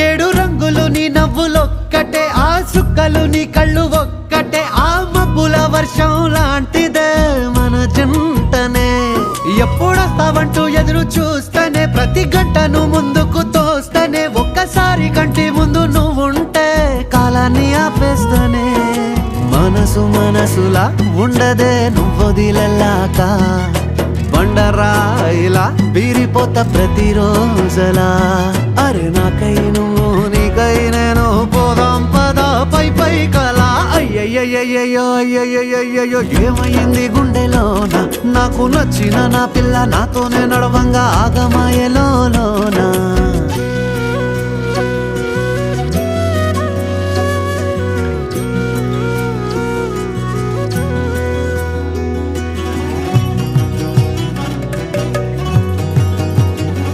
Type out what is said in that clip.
ఏడు రంగులు నీ నవ్వులొక్కటే, ఆ సుక్కలు నీ కళ్ళు ఒక్కటే, ఆ మబ్బుల వర్షం లాంటిదే మన జంటనే. ఎప్పుడొస్తావంటూ ఎదురు చూస్తేనే, ప్రతి గంటను ముందుకు తోస్తేనే, ఒక్కసారి కంటి ముందు నువ్వుంటే కాలాన్ని ఆపేస్తేనే. మనసు మనసులా ఉండదే నువ్వొదిలెళ్ళాక, బండరాయిలా వీరిపోత ప్రతిరోజలా. అరే నాకై నువ్వు నీకై నేను, పోదాం పదా పై పై కలా. అయ్యయ్యయ్యో అయ్యయ్యయ్యో ఏమైంది గుండెలోన, నాకు నచ్చిన నా పిల్ల నాతోనే నడవంగా ఆగమాయలో.